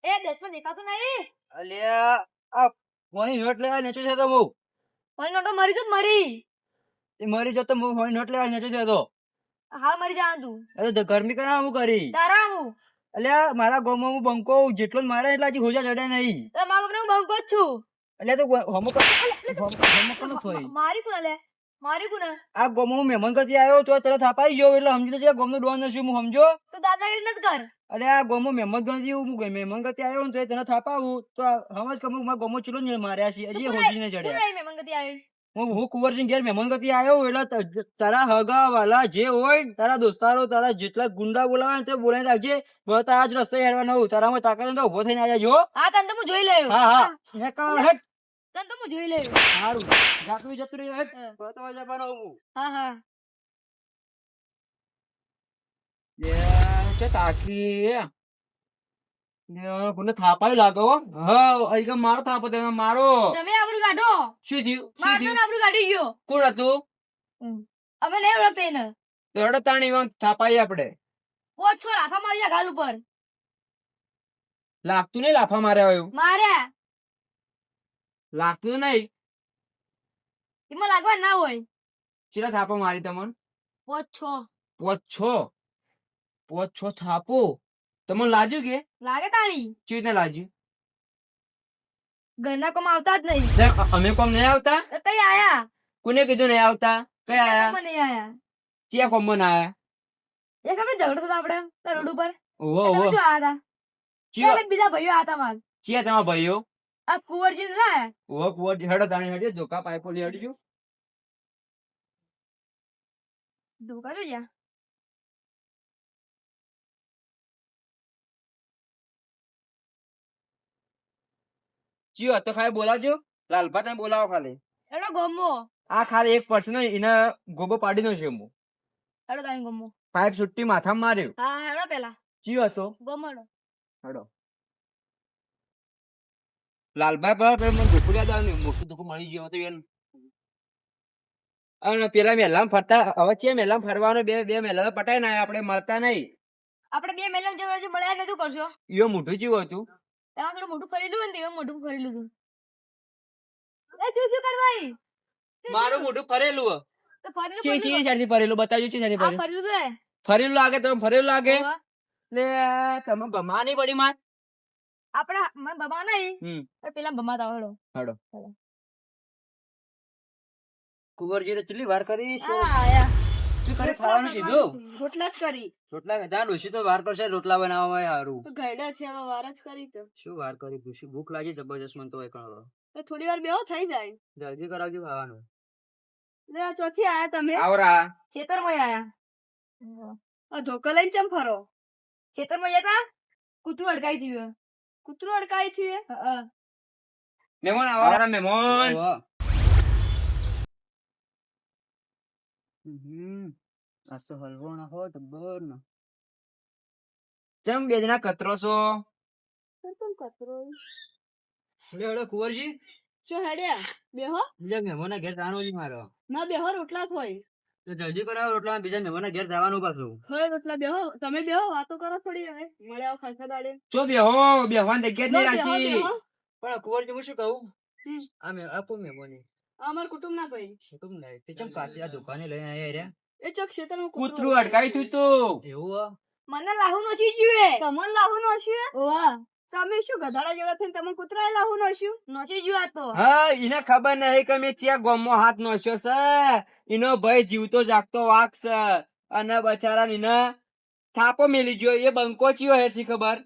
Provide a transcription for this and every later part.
એ દેશમાં દેખાતું નહીં. અલ્યા આ ફોની નોટ લેવા નેચો છે તો હું મારી નોટો મરી જો મરી. એ મરી જતો હું ફોની નોટ લેવા નેચો છે તો હાલ મરી જવાનું તું. અરે ગરમી કરા હું કરી તારા હું અલ્યા મારા ગામમાં હું બંકો જેટલો જ મારે એટલા હજી હોજા ચડ્યા નહીં તો મારા બાપને હું બંકો જ છું. અલ્યા તો હોમો કોનો થઈ મારી કોને લે મારી કોને આ ગામમાં હું મહેમાન ગતિ આવ્યો તો તરત થાપાઈ ગયો એટલે સમજી લેજે ગામનો ડોન છું હું સમજો તો દાદાગીરી નથી કર. અરે આ ગામમાં મહેમાન ગતિ હું મહેમાન ગતિ આવ્યો ને તો તને થાપાવું તો સમજ કે મારા ગામમાં ચૂલો ને માર્યા છે હજી હોજી ને ચડ્યા નહીં મહેમાન ગતિ આવી. હું કુંવરજી ઘેર મહેમાન ગતિ આવ્યો એટલે તારા હગા વાલા જે હોય તારા દોસ્તારો તારા જેટલા ગુંડા બોલાવે ને તે બોલાવી રાખજે તારા જ રસ્તે હેડવા નવું તારામાં તાકાત તો ઉભો થઈને આવ્યા જો હા તને તો હું જોઈ લેવું. હા હા હેટ તને તો હું જોઈ લેવું. સારું જાતું જતું રહ્યું હેટ બતાવા જવાનો હું હા હા છે તાકી કોને થાપાઈ લાગો હા અહીં મારો થાપો તમે મારો તમે આબરૂ કાઢો. શું થયું શું મારતો થયું ને આબરૂ કાઢી ગયો. કોણ હતું અમે નહીં ઓળખતા એને. દોડો તાણી થાપાઈ આપડે પોચ છો રાફા મારી ગાલ ઉપર લાગતું નહીં લાફા મારે આવ્યું માર્યા. લાગતું નહીં એમાં લાગવા ના હોય. ચીરા થાપો મારી તમને પોચ છો પોચ છો થાપો તમને લાગ્યું કે લાગે તાળી. કેવી રીતે લાગ્યું ઘરના કોમ આવતા જ નહીં. અમે કોમ નહીં આવતા તો કઈ આયા કોને કીધું નહીં આવતા કઈ આયા કોમમાં નહીં આયા. ચિયા કોમ માં આયા એક આપણે ઝઘડો થતો આપણે ત્યાં રોડ ઉપર ઓહો તમે ઓહો જો આયા હતા. ચિયા એટલે બીજા ભાઈઓ આયા હતા માર. ચિયા તમારા ભાઈઓ આ કુંવરજી ને ના ઓહો કુવર હેડો તાણી હેડ્યો જોકા પાઇપો લઈ હેડ્યો ધોકા જો યા. ચિયો હતો ખાલી બોલાવજો લાલભા તમે બોલાવો ખાલી એનો ગમો આ ખાલી એક પર્સન એને ગોબો પાડી નો છે હું હેડો તારી ગમો. પાઇપ સુટ્ટી માથામાં માર્યો હા હેડો પેલા ચિયો હતો ગમડો. હેડો લાલભાઈ પર મને ધોકું યાદ આવ્યું મોટું ધોકું મળી ગયો તો એમ અને પેલા મેલામ ફરતા હવે છે મેલામ ફરવાનો બે મેલા પટાઈ ના આપણે મળતા નહીં આપણે બે મેલમ જે મળ્યા ને તું કરશો. ઈયો મોઢું જેવું હતું એમાં થોડું મોટું ફરેલું ને તેમાં મોટું ફરેલું હતું. એ શું શું કરવાય મારું મોઢું ફરેલું તો ફરેલું ચી ચી સાડી ફરેલું બતાવજો ચી સાડી આ ફરેલું ફરેલું તો હે. ફરેલું લાગે તમે ફરેલું લાગે હોવે. લે તમે ગમા નહીં પડી માર આપણે મને બમા નહીં હમ પણ પેલા બમાતા હેડો. હેડો કુંવરજી તો ચલી વાર કરી હા આયા. શું કરે ખાવાનું સીધું રોટલા જ કરી. રોટલા જા ડોશી તો વાર કરશે રોટલા બનાવવામાં સારું તો ઘરડા છે હવે વાર જ કરી તો. શું વાર કરી ડોશી ભૂખ લાગી જબરજસ્ત મને તો એકણ તો થોડી વાર બેહો થઈ જાય. જલ્દી કરાવજો ખાવાનું લે આ ચોથી આયા તમે. આવરા ખેતરમાં આયા. આ ધોકા લઈને ચમ ફરો. ખેતરમાં જતા કૂતરું અડકાઈ થયું. કૂતરું અડકાઈ થયું. હા મહેમાન આવરા મહેમાન આજ તો હલવો ના હો જબર ના ચમ બે જણા કતરો છો કચરો હેડો કુંવરજી શું હેડ્યા બેહો. બીજા મહેમાન ઘેર જવાનું છે મારો ના બેહો રોટલા હોય. તો જલ્દી કરાવો રોટલા બીજા મહેમાન ઘેર જવાનું પાછું હોય રોટલા બેહો. તમે બેહો વાતો કરો થોડી હવે મળ્યા ખાસા દાડે. ચો બેહો બેહવાન જગ્યા જ નહીં બેહો, રાખી બેહો. પણ કુંવરજી હું શું કહું હમ. આ મે આપો મહેમાન અમાર કુટુંબ ના ભાઈ કુટુંબ નહીં તે ચમ કાતી આ દુકાને લઈને આયા રે એ ચોક ખેતરમાં કૂતરું અડકાઈ તું તો એવું મને લાહુ નોશી ગયું તમને લાહુ નોશ્યું ઓવા તમે શું ગધાડા જેવા થઈને તમે કૂતરા લાહુ નોશ્યું નોશી ગયું આ તો હા એને ખબર નહીં કે મેં ત્યાં ગોમમાં હાથ નોશ્યો છે એનો ભાઈ જીવતો જાગતો વાઘ છે અને બચારા એને થાપો મેલી ગયો એ બંકો ચિયો હે સી ખબર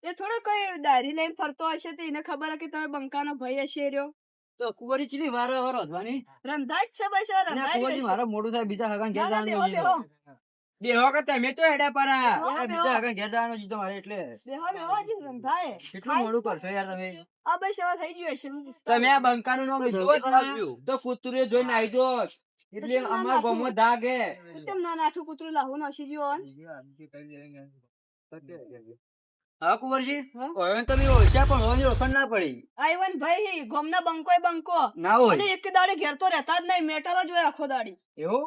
એ થોડો કઈ ડાયરી લઈને ફરતો હશે તો એને ખબર હે કે તમે બંકાનો ભાઈ હશે રહ્યો તો કુંવરી ચીલી વાર રોધવાની રંધાય જ છે બસ આ અને રંધાય કુંવરજી જ મારો મોડું થાય બીજા હગાન ઘેર ના, ના, જવાનું બેહો, છે બેહો કે તમે તો હેડા પરા બેહો, આ બીજા બેહો. હગાન ઘેર જવાનું છે તમારે એટલે બેહો બેહો હજી રંધાય કેટલું મોડું કરશો યાર તમે આ બસ હવે થઈ ગયું હશે તમે આ બંકાનું નામ જલ્દી વિશ્વાસ કરાવજો. તો કૂતરું જોઈને આવી દો એટલે ના, અમારા ના, ગામમાં દાગ હે કેમ ના નાઠું કૂતરું લાહુ નોશી ગયું હા કુંવરજી હા? હવે તમે ઓછા પણ હોવાની ઓળખાણ ના પડી આઈવન ભાઈ ગોમના બંકોય બંકો ના હોય અને એક દાડે ઘેર તો રહેતા જ નહીં મેટરો જ હોય આખો દાડી એવું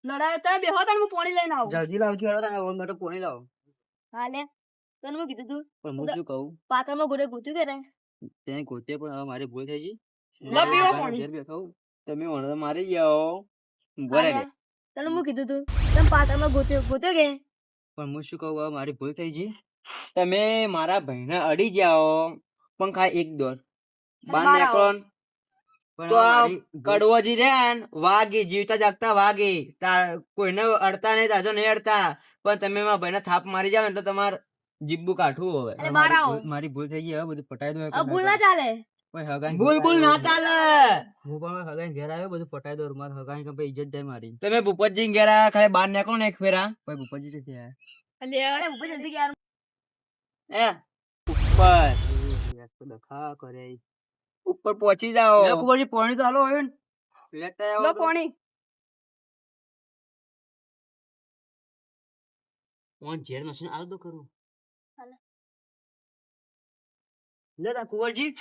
લડાય ત્યાં બેહો તાર હું પોણી લઈને આવું જલ્દી લાવજો હેડો તમે ઓન માટે પોણી લાવો હાલે તને હું કીધું તું પણ હું શું કહું પાત્રમાં ગોળે ગૂંથ્યું કે રે ત્યાં ગોતે પણ હવે મારી ભૂલ થઈ ગઈ લો પીવો ઘર પાણી. બેઠો હું. તમે વણો મારી જાઓ હા લે. તને હું કીધું તું તમે પાત્રમાં ગોત્યો ગોત્યો કે પણ હું શું કહું હવે મારી ભૂલ થઈ ગઈ તમે મારા ભાઈને અડી જાઓ પણ ખાલી એક દોર બાર બાર આવો. નેકળો ને તો આ કડવોજી રે ને વાગી જીવતા જાગતા વાગી કોઈને અડતા નહીં તાજો નહીં અડતા પણ તમે મારા ભાઈને થાપ મારી જાવ ને એટલે તમારે જીબ્બુ કાઠવું હવે એટલે બહાર આવો. મારી ભૂલ થઈ ગઈ હવે બધું પટાઈ દો હવે ભૂલ ના ચાલે ભૂલ ના ચાલે હું પણ હગાઈ ઘેર આવ્યો બધું પટાઈ દો મારે હગાઈ કે ભાઈ ઇજ્જત જાય મારી તમે ભૂપતજી ઘેર આવ્યા ખાલી બાર નીકળો ને એક ફેરા ભાઈ ભૂપતજી તો ત્યાં અરે ઉપર જલ્દી યાર એ ઉપર લખા કરે ઉપર પહોંચી જાઓ કુંવરજી પાણી તો હાલો હવે લેતા આવો લો પાણી કોણ ઝેર નસીને આલ દો કરું હાલે. લે તા કુંવરજી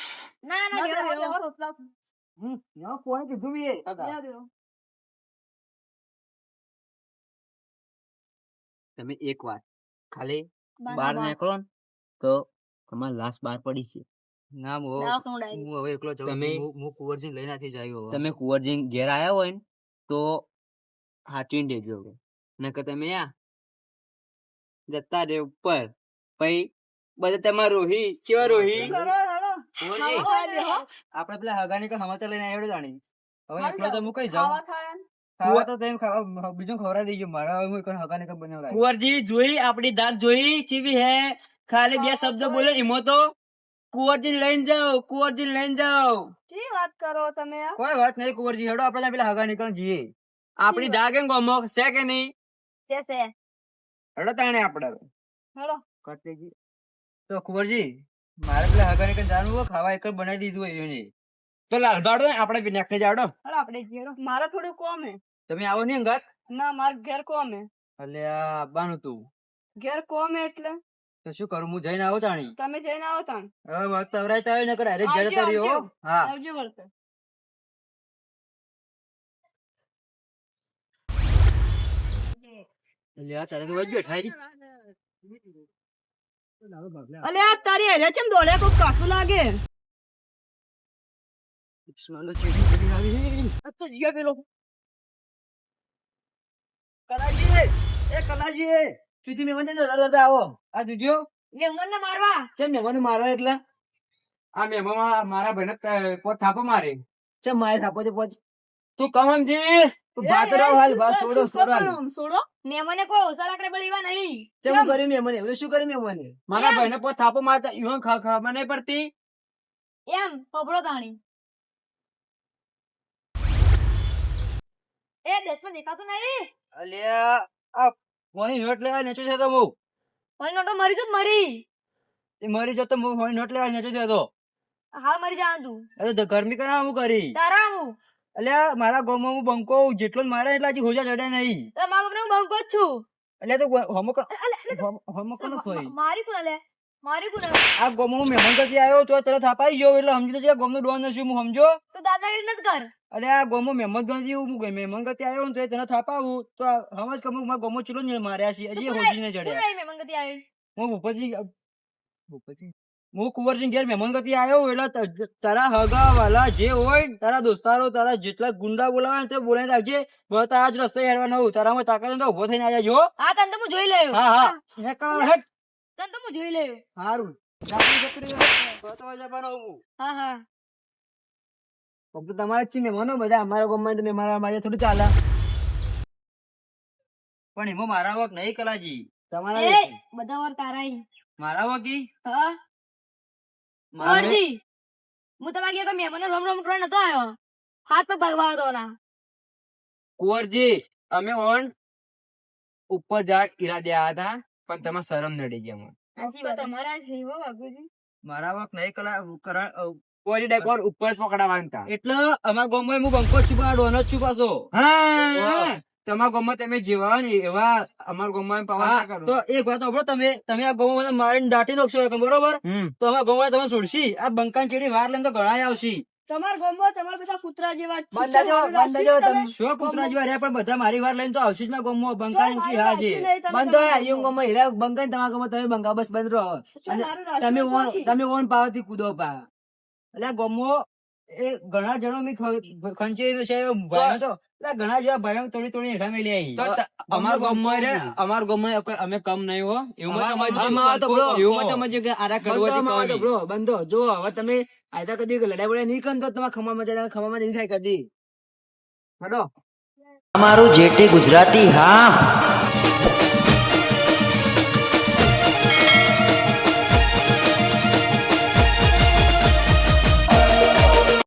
ના ના ના, બેહો, બેહો, બેહો, બેહો. ના પાણી કીધું બી એ બેહો, બેહો. તમે એક વાર ખાલી બાર બહાર ના નીકળો ને તો તમારી લાશ બહાર પડી છે ના લાવ ખવડાવી. હું હવે એકલો જાઉં હું કુંવરજી લઈ નાથી જાય તમે કુંવરજી ઘેર આયા હોય ને તો હાચવીને દેજો હવે નકર તમે આ જતા રે ઉપર પછી બધા તમારા રોહી કેવા રોહી કરો, હેડો. કુંવરજી, ખાવા બેહો. આપણે પેલા હગાની કે સમાચાર લઈને આવ્યો જાણી હવે હાલ એકલો તો જાઓ. હું કઈ જાઉં ખાવા થાય ને. ખાવા તો તેમ ખાવા બીજું ખવડાવી દેજો મારા હવે હું કોઈ હગાને કઈ બનાવડાવી કુંવરજી જોઈ આપડી દાગ જોઈ ચીવી હે ખાલી બે શબ્દ બોલે એમાં તો કુંવરજી લઈને જાઓ કુંવરજી લઈને જાઓ શી વાત કરો તમે આ? કોઈ વાત નહીં કુંવરજી હેડો આપણે ત્યાં પેલા હગા નીકળ જઈએ આપડી દાગ એમ ગમો છે કે નહીં છે છે હેડો તાણે આપણે હેડો. કટેજી તો કુંવરજી મારે પેલા હગા નીકળ જવાનું હોય ખાવા એક જ બનાવી દીધું હોય એને તો લાલગાડો ને આપણે બી નાખી જાડો હેડો આપણે જઈએ, હેડો. મારે થોડું કોમ હે. તમે આવો નહીં અંગાત ના મારે ઘેર કોમ હે. એટલે આ આવવાનું તું ઘેર કોમ હે એટલે તો શું કરું હું જઈને આવો તાણી તમે જઈને આવો તાણ. હવે વાત તવરાય આવે નકર અરે ઘરે આવજો, તરી હો આવજો. હા આવજો વળતે. એટલે આ તારે તો વજ બેઠા રી અલે આ તારી હેરે ચમ દોડે કોક કાઠું લાગે. સ્મેલ ચેડી ચેડી આવી આ તો જીયા પેલો. કલાજી એ કલાજી તુજી મેમન ને આવો આ જોજો મહેમાન ને મારવા. ચમ મેમન મારવા એટલે આ મેમો મારા ભાઈને પોત થાપો મારે ચમ મારે થાપો તે પોચ તું કમમજી તું ભાત રહો હાલ ભાત છોડો છોડો છોડો. મહેમાને કોઈ ઓછા લાકડે બળીવા નહીં. ચમ કર્યું મેમન એવું શું કર્યું મેમન મારા ભાઈને પોત થાપો મારતા ઈવન ખબર નહીં પડતી એમ પબડો તાણી. એ દેશમાં દેખાતું નહીં. અલ્યા આ મોની નોટ લેવા નેચો છે તો હું મારી નોટો મરી જો મરી. એ મરી જતો હું મોની નોટ લેવા નેચો છે તો હાલ મરી જવાનું તું. અરે તો ગરમી કરા હું કરી તારા હું અલ્યા મારા ગામમાં હું બંકો જેટલો જ મારે એટલા હજી હોજા ચડે નહીં મારા બાપને હું બંકો જ છું. એટલે તો હોમો કોનો સોય મારી તું લે મારી તું આ ગામમાં હું મહેમાન ગતિ આવ્યો તો તરત થાપાઈ ગયો એટલે સમજી લેજે ગામનો ડોન નથી હું સમજો તો દાદાગીરી નથી કર. અરે આ ગામમાં મહેમાન ગતિ હું મહેમાન ગતિ આવ્યો ને તો તને થાપાવું તો સમજ કે મારા ગામમાં ચીલો ને માર્યા છે હજી હોજી ને તું ચડ્યા નહીં મહેમાન ગતિ આવી. હું ભૂપતજી હું કુંવરજી ઘેર મહેમાન ગતિ આવ્યો એટલે તારા હગા વાલા જે હોય તારા દોસ્તારો તારા જેટલા ગુંડા બોલાવે ને તે બોલાવી રાખજે બતા આજ રસ્તે હેડવા નવું તારામાં તાકાત હોય તો ઉભો થઈને આવી જાજો હા તને તો હું જોઈ લેયો. હા હા હેટ તને તો હું જોઈ લેયો. સારું જાપડી જપડી બતો જવાનો હું હા હા ફક્ત તમારે જ છે મહેમાનો બધા અમારા ગામમાં તમે મારા મારે થોડું ચાલે પણ એમાં મારા વક નહીં કલાજી તમારા એ બધા વાર તારા ઈ. મારા વકી હા કુંવરજી, હું તમારે ઘેર કોઈ મહેમાનને રોમ રોમ કરવા નતો આવ્યો. હાથ પગ ભગવા હતો ના. કુંવરજી અમે ઓન ઉપર ઝાડ ઈરાદે આવ્યા હતા પણ તમારે શરમ નડી ગઈ અમને સાચી વાત તમારા છે હો બાપુજી. મારા વક નહીં કલા કોરી ડાયકોર ઉપર જ પકડાવાના હતા એટલે અમારા ગામમાં હું બંકો છું પણ આ ડોન જ છું પાછો હા તમારા ગામમાં તમે જેવા ને એવા અમારા ગામમાં પાવા ના હા, કરો તો એક વાત સાંભળો તમે આ ગામમાં મને મારીને દાટી નાખશો બરોબર હમ તો અમારા ગામમાં તમે છોડશી આ બંકાન ચેડી વાર લઈને તો ઘણા આવશી તમારા ગામમાં તમારા બધા કૂતરા જેવા જ છે. બંધ થજો, મારું બંધ થજો રાખ્યું તમે. શું કૂતરા જેવા રહ્યા પણ બધા મારી વાર લઈને તો આવશે જ માં ગમો બંકા એમ કે હા છે. બંધ થયો યાર, એવું ગમો હીરા બંકાઈ તમારા ગમો તમે બંકા બસ બંધ રહો. અને તમે ઓન પાવરથી કૂદો પા. એટલે ગમો એ ઘણા જણો મેં ખંચેલું છે ભાઈઓ તો એટલે ઘણા જેવા ભાઈઓ તોડી તોડી હેઠા મેલી આવી. તો અમારા ગામમાં અમે કમ નહીં હો એવું આમાં તો બ્રો, એવું સમજ્યું કે આરા બંધો કડવાથી આમાં તો કમી. બ્રો, બંધો જો હવે તમે આયતા કદી લડાઈ બડાઈ નહીં કરો તો તમારા ખમામાં જઈને થાય કદી હડો. અમારું જેટી ગુજરાતી હા